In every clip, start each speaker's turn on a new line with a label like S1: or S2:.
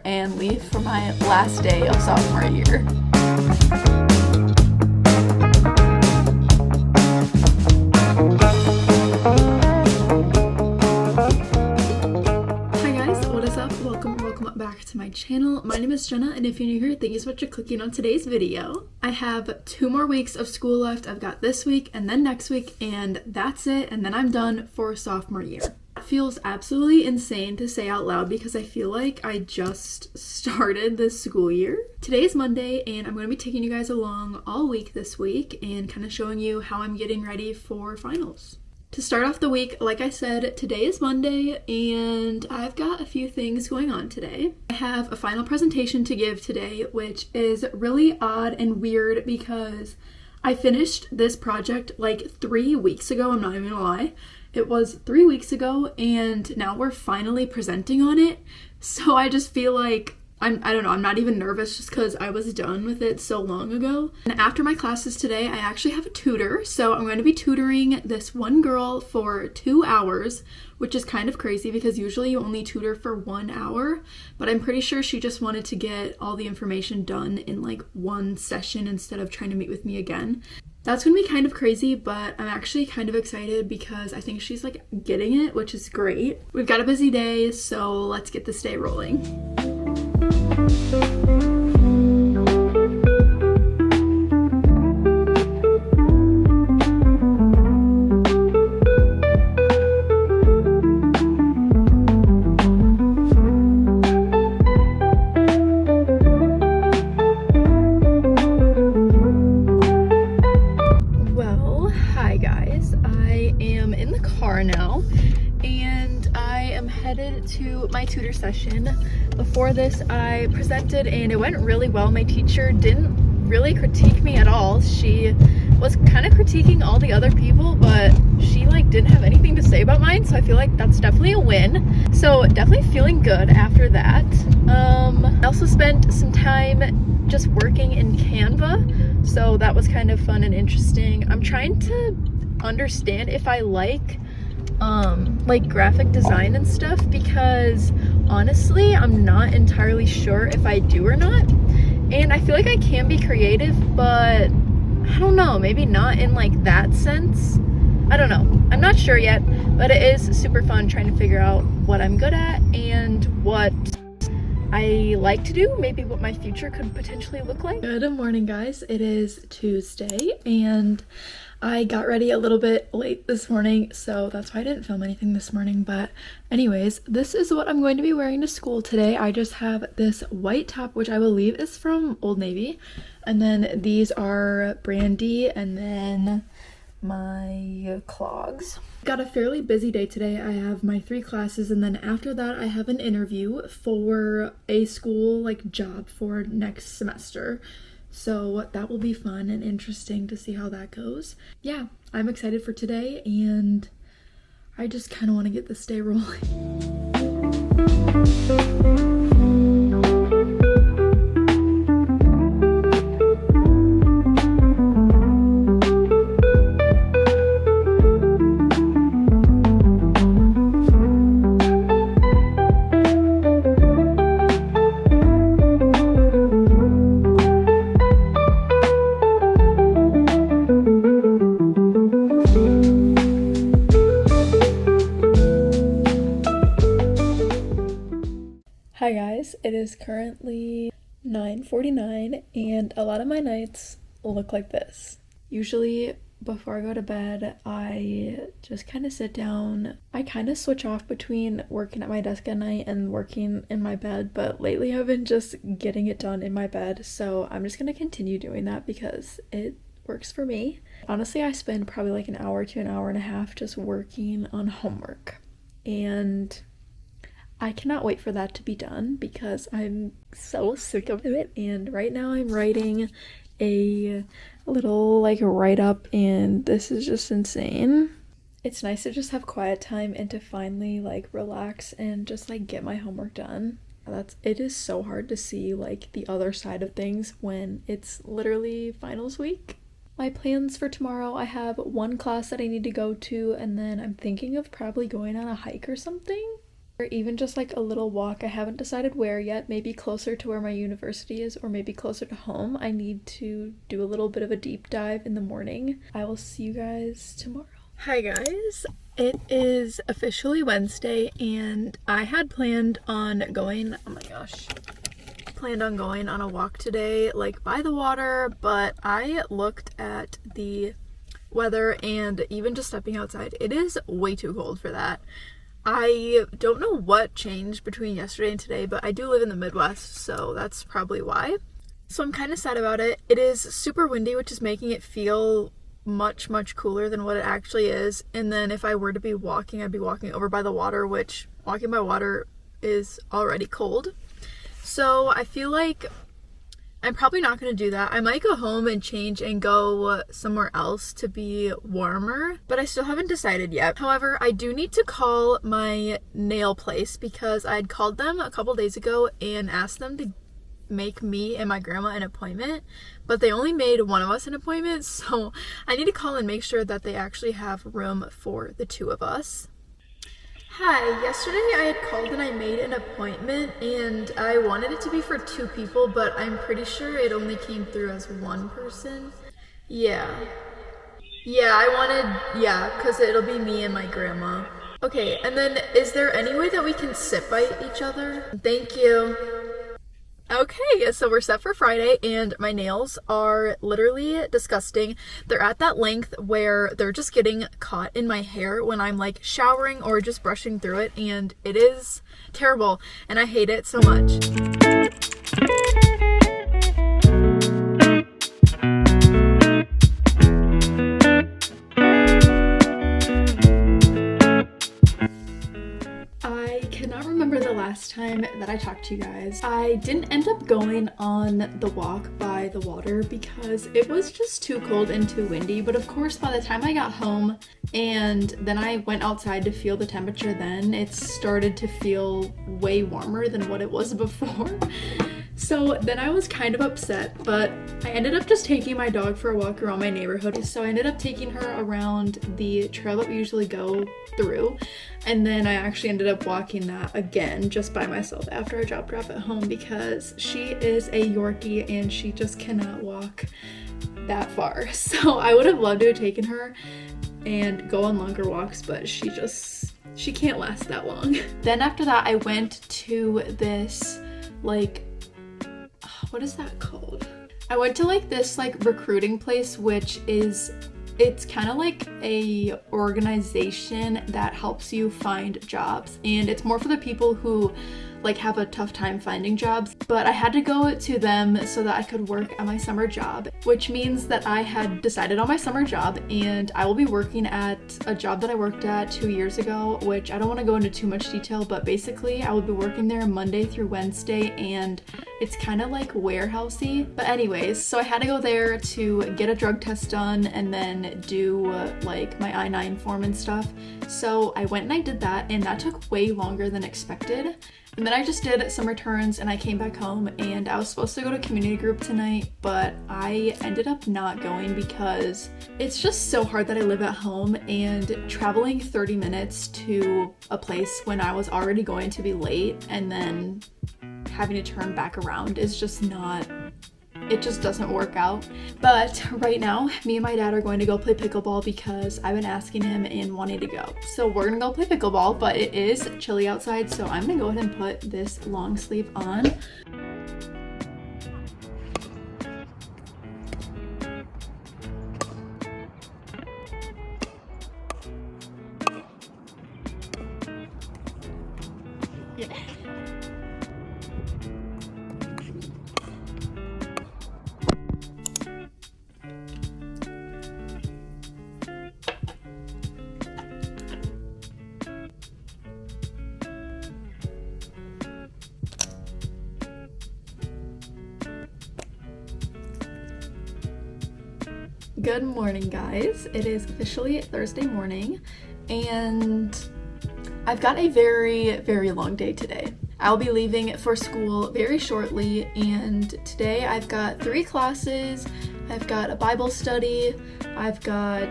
S1: and leave for my last day of sophomore year. Welcome back to my channel. My name is Jenna, and if you're new here, thank you so much for clicking on today's video. I have 2 more weeks of school left. I've got this week and then next week, and that's it, and then I'm done for sophomore year. It feels absolutely insane to say out loud because I feel like I just started this school year. Today is Monday, and I'm going to be taking you guys along all week this week and kind of showing you how I'm getting ready for finals. To start off the week, like I said, today is Monday, and I've got a few things going on today. I have a final presentation to give today, which is really odd and weird because I finished this project like 3 weeks ago. I'm not even gonna lie. It was 3 weeks ago, and now we're finally presenting on it. So I just feel like I don't know, I'm not even nervous just because I was done with it so long ago. And after my classes today, I actually have a tutor. So I'm going to be tutoring this one girl for 2 hours, which is kind of crazy because usually you only tutor for 1 hour. But I'm pretty sure she just wanted to get all the information done in like one session instead of trying to meet with me again. That's going to be kind of crazy, but I'm actually kind of excited because I think she's like getting it, which is great. We've got a busy day, so let's get this day rolling. Well, hi guys. I am in the car now, and I am headed to my tutor session. Before this, I presented and it went really well. My teacher didn't really critique me at all. She was kind of critiquing all the other people, but she like didn't have anything to say about mine, so I feel like that's definitely a win. So definitely feeling good after that. I also spent some time just working in Canva, so that was kind of fun and interesting. I'm trying to understand if I like graphic design and stuff, because honestly I'm not entirely sure if I do or not. And I feel like I can be creative, but I don't know, maybe not in like that sense. I don't know, I'm not sure yet, but it is super fun trying to figure out what I'm good at and what I like to do, maybe what my future could potentially look like. Good morning guys, it is Tuesday, and I got ready a little bit late this morning, so that's why I didn't film anything this morning. But anyways, this is what I'm going to be wearing to school today. I just have this white top, which I believe is from Old Navy, and then these are Brandy, and then my clogs. Got a fairly busy day today. I have my 3 classes, and then after that I have an interview for a school like job for next semester. So that will be fun and interesting to see how that goes. Yeah, I'm excited for today, and I just kind of want to get this day rolling. Hi guys, it is currently 9:49, and a lot of my nights look like this. Usually before I go to bed, I just kind of sit down. I kind of switch off between working at my desk at night and working in my bed, but lately I've been just getting it done in my bed, so I'm just going to continue doing that because it works for me. Honestly, I spend probably like an hour to an hour and a half just working on homework, and I cannot wait for that to be done because I'm so sick of it. And right now I'm writing a little like write-up, and this is just insane. It's nice to just have quiet time and to finally like relax and just like get my homework done. It is so hard to see like the other side of things when it's literally finals week. My plans for tomorrow, I have 1 class that I need to go to, and then I'm thinking of probably going on a hike or something. Or even just like a little walk. I haven't decided where yet, maybe closer to where my university is or maybe closer to home. I need to do a little bit of a deep dive in the morning. I will see you guys tomorrow. Hi guys, it is officially Wednesday and I had planned on going, planned on going on a walk today, like by the water, but I looked at the weather and even just stepping outside, it is way too cold for that. I don't know what changed between yesterday and today, but I do live in the Midwest, so that's probably why. So I'm kind of sad about it. It is super windy, which is making it feel much, much cooler than what it actually is. And then if I were to be walking, I'd be walking over by the water, which walking by water is already cold. So I feel like I'm probably not going to do that. I might go home and change and go somewhere else to be warmer, but I still haven't decided yet. However, I do need to call my nail place because I'd called them a couple days ago and asked them to make me and my grandma an appointment, but they only made one of us an appointment, so I need to call and make sure that they actually have room for the two of us. Hi, yesterday I had called and I made an appointment and I wanted it to be for 2 people, but I'm pretty sure it only came through as 1 person. Yeah, because it'll be me and my grandma. Okay, and then is there any way that we can sit by each other? Thank you. Okay, so we're set for Friday and my nails are literally disgusting. They're at that length where they're just getting caught in my hair when I'm like showering or just brushing through it, and it is terrible and I hate it so much. Last time that I talked to you guys, I didn't end up going on the walk by the water because it was just too cold and too windy. But of course, by the time I got home and then I went outside to feel the temperature, then it started to feel way warmer than what it was before. So then I was kind of upset, but I ended up just taking my dog for a walk around my neighborhood. So I ended up taking her around the trail that we usually go through, and then I actually ended up walking that again just by myself after I dropped her off at home because she is a Yorkie and she just cannot walk that far. So I would have loved to have taken her and go on longer walks, but she can't last that long. Then after that, I went to this what is that called? I went to this recruiting place, which is, it's kind of like a organization that helps you find jobs, and it's more for the people who have a tough time finding jobs. But I had to go to them so that I could work at my summer job, which means that I had decided on my summer job and I will be working at a job that I worked at 2 years ago, which I don't want to go into too much detail, but basically I will be working there Monday through Wednesday and it's kind of like warehousey. But anyways, so I had to go there to get a drug test done and then do my I-9 form and stuff. So I went and I did that, and that took way longer than expected. And then I just did some returns and I came back home, and I was supposed to go to community group tonight, but I ended up not going because it's just so hard that I live at home, and traveling 30 minutes to a place when I was already going to be late and then having to turn back around is just not, it just doesn't work out. But right now, me and my dad are going to go play pickleball because I've been asking him and wanting to go. So we're gonna go play pickleball, but it is chilly outside, so I'm gonna go ahead and put this long sleeve on. Yeah. Good morning, guys. It is officially Thursday morning and I've got a very, very long day today. I'll be leaving for school very shortly, and today I've got 3 classes. I've got a Bible study, I've got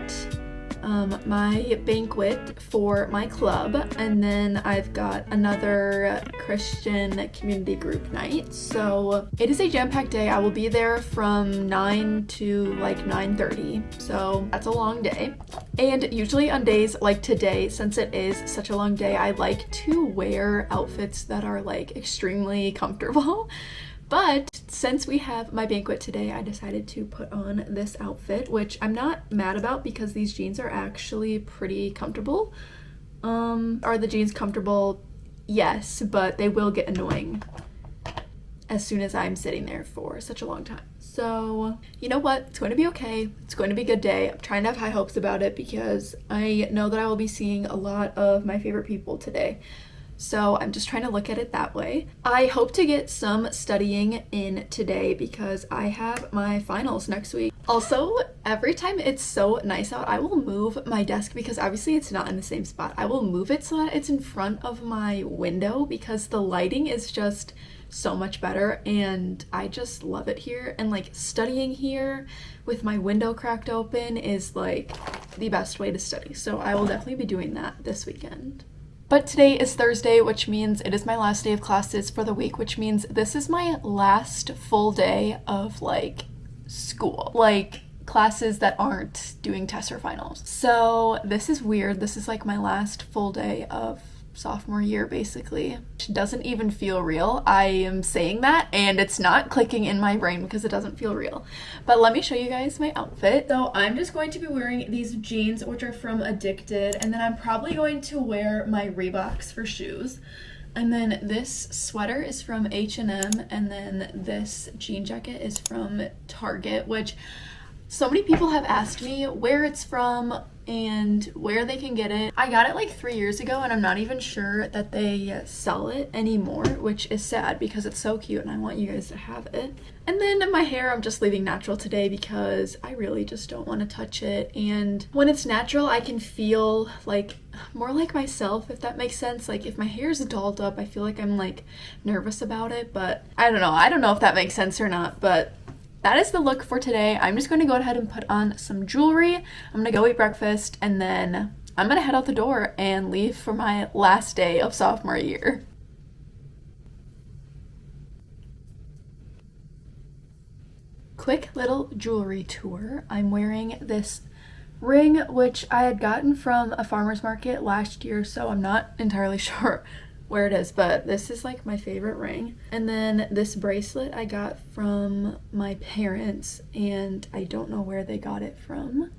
S1: my banquet for my club, and then I've got another Christian community group night. So it is a jam-packed day. I will be there from 9 to like 9:30, so that's a long day. And usually on days like today, since it is such a long day, I like to wear outfits that are like extremely comfortable. But since we have my banquet today, I decided to put on this outfit, which I'm not mad about because these jeans are actually pretty comfortable. Are the jeans comfortable? Yes, but they will get annoying as soon as I'm sitting there for such a long time. So, you know what? It's going to be okay. It's going to be a good day. I'm trying to have high hopes about it because I know that I will be seeing a lot of my favorite people today. So I'm just trying to look at it that way. I hope to get some studying in today because I have my finals next week. Also, every time it's so nice out, I will move my desk because obviously it's not in the same spot. I will move it so that it's in front of my window because the lighting is just so much better and I just love it here. And like studying here with my window cracked open is like the best way to study. So I will definitely be doing that this weekend. But today is Thursday, which means it is my last day of classes for the week, which means this is my last full day of like school, like classes that aren't doing tests or finals. So this is weird. This is like my last full day of sophomore year, basically. It doesn't even feel real. I am saying that and it's not clicking in my brain because it doesn't feel real. But let me show you guys my outfit. So I'm just going to be wearing these jeans, which are from Addicted, and then I'm probably going to wear my Reeboks for shoes. And then this sweater is from H&M, and then this jean jacket is from Target, which so many people have asked me where it's from and where they can get it. I got it like 3 years ago and I'm not even sure that they sell it anymore, which is sad because it's so cute and I want you guys to have it. And then my hair, I'm just leaving natural today because I really just don't want to touch it. And when it's natural, I can feel like more like myself, if that makes sense. Like if my hair is dolled up, I feel like I'm like nervous about it, but I don't know. I don't know if that makes sense or not, but that is the look for today. I'm just going to go ahead and put on some jewelry. I'm going to go eat breakfast and then I'm going to head out the door and leave for my last day of sophomore year. Quick little jewelry tour. I'm wearing this ring, which I had gotten from a farmer's market last year, so I'm not entirely sure where it is, but this is like my favorite ring. And then this bracelet I got from my parents and I don't know where they got it from.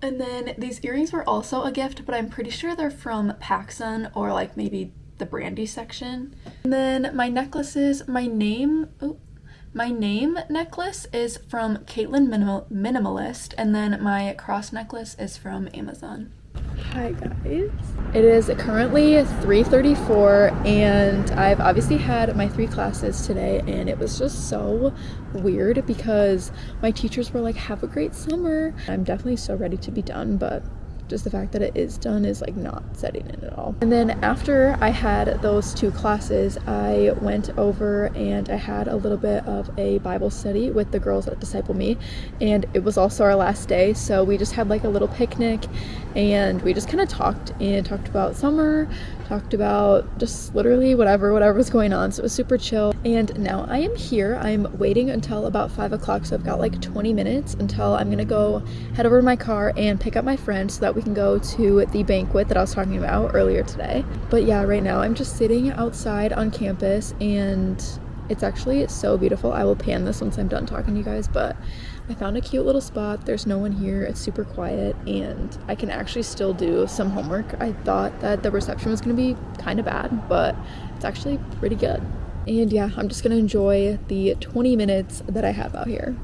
S1: And then these earrings were also a gift, but I'm pretty sure they're from PacSun or like maybe the Brandy section. And then my necklaces, my name necklace is from Caitlin Minimalist, and then my cross necklace is from Amazon. Hi guys. It is currently 3:34 and I've obviously had my 3 classes today and it was just so weird because my teachers were like, have a great summer. I'm definitely so ready to be done, but just the fact that it is done is like not setting in at all. And then after I had those 2 classes, I went over and I had a little bit of a Bible study with the girls at Disciple Me, and it was also our last day, so we just had like a little picnic and we just kind of talked about summer, talked about just literally whatever was going on. So it was super chill. And now I am here. I'm waiting until about 5 o'clock, so I've got like 20 minutes until I'm gonna go head over to my car and pick up my friend so that we can go to the banquet that I was talking about earlier today. But yeah, right now I'm just sitting outside on campus and it's actually so beautiful. I will pan this once I'm done talking to you guys, but I found a cute little spot. There's no one here. It's super quiet and I can actually still do some homework. I thought that the reception was going to be kind of bad, but it's actually pretty good. And yeah, I'm just going to enjoy the 20 minutes that I have out here.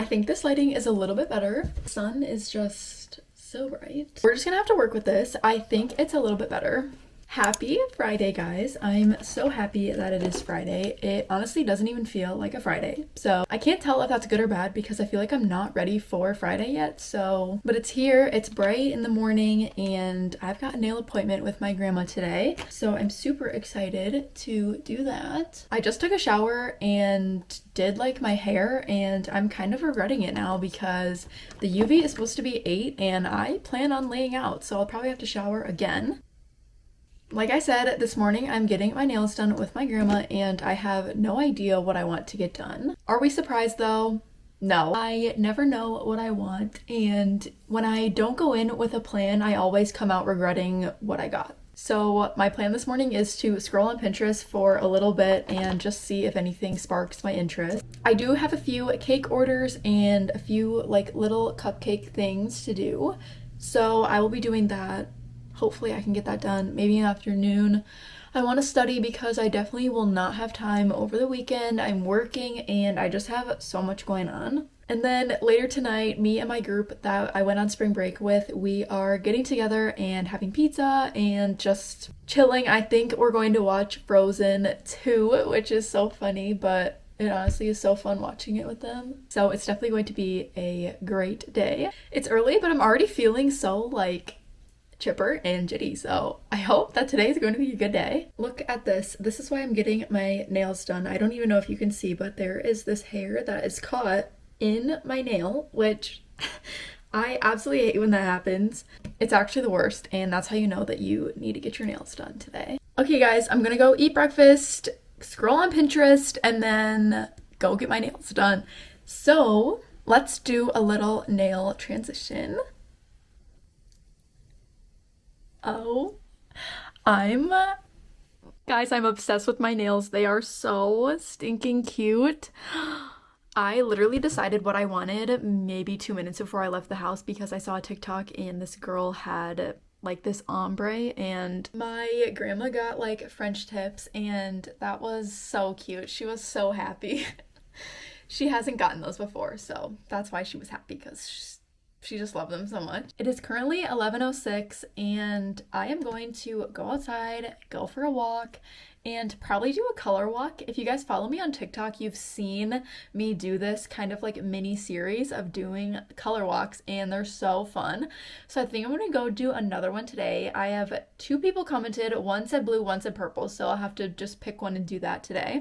S1: I think this lighting is a little bit better. The sun is just so bright. We're just gonna have to work with this. I think it's a little bit better. Happy Friday, guys. I'm so happy that it is Friday. It honestly doesn't even feel like a Friday. So I can't tell if that's good or bad because I feel like I'm not ready for Friday yet. But it's here, it's bright in the morning, and I've got a nail appointment with my grandma today. So I'm super excited to do that. I just took a shower and did like my hair, and I'm kind of regretting it now because the UV is supposed to be 8 and I plan on laying out. So I'll probably have to shower again. Like I said, this morning I'm getting my nails done with my grandma and I have no idea what I want to get done. Are we surprised though? No. I never know what I want, and when I don't go in with a plan, I always come out regretting what I got. So my plan this morning is to scroll on Pinterest for a little bit and just see if anything sparks my interest. I do have a few cake orders and a few like little cupcake things to do, so I will be doing that. Hopefully I can get that done maybe in the afternoon. I want to study because I definitely will not have time over the weekend. I'm working and I just have so much going on. And then later tonight, me and my group that I went on spring break with, we are getting together and having pizza and just chilling. I think we're going to watch Frozen 2, which is so funny, but it honestly is so fun watching it with them. So it's definitely going to be a great day. It's early, but I'm already feeling so like chipper and jitty, so I hope that today is going to be a good day. Look at this. This is why I'm getting my nails done. I don't even know if you can see, but there is this hair that is caught in my nail, which I absolutely hate when that happens. It's actually the worst, and that's how you know that you need to get your nails done today. Okay guys, I'm gonna go eat breakfast, scroll on Pinterest, and then go get my nails done. So let's do a little nail transition. Oh, guys, I'm obsessed with my nails. They are so stinking cute. I literally decided what I wanted maybe 2 minutes before I left the house because I saw a TikTok and this girl had like this ombre, and my grandma got like French tips and that was so cute. She was so happy. She hasn't gotten those before, so that's why she was happy, because she just loved them so much. It is currently 11:06 and I am going to go outside, go for a walk, and probably do a color walk. If you guys follow me on TikTok, you've seen me do this kind of like mini series of doing color walks, and they're so fun. So I think I'm gonna go do another one today. I have 2 people commented, one said blue, one said purple, so I'll have to just pick one and do that today.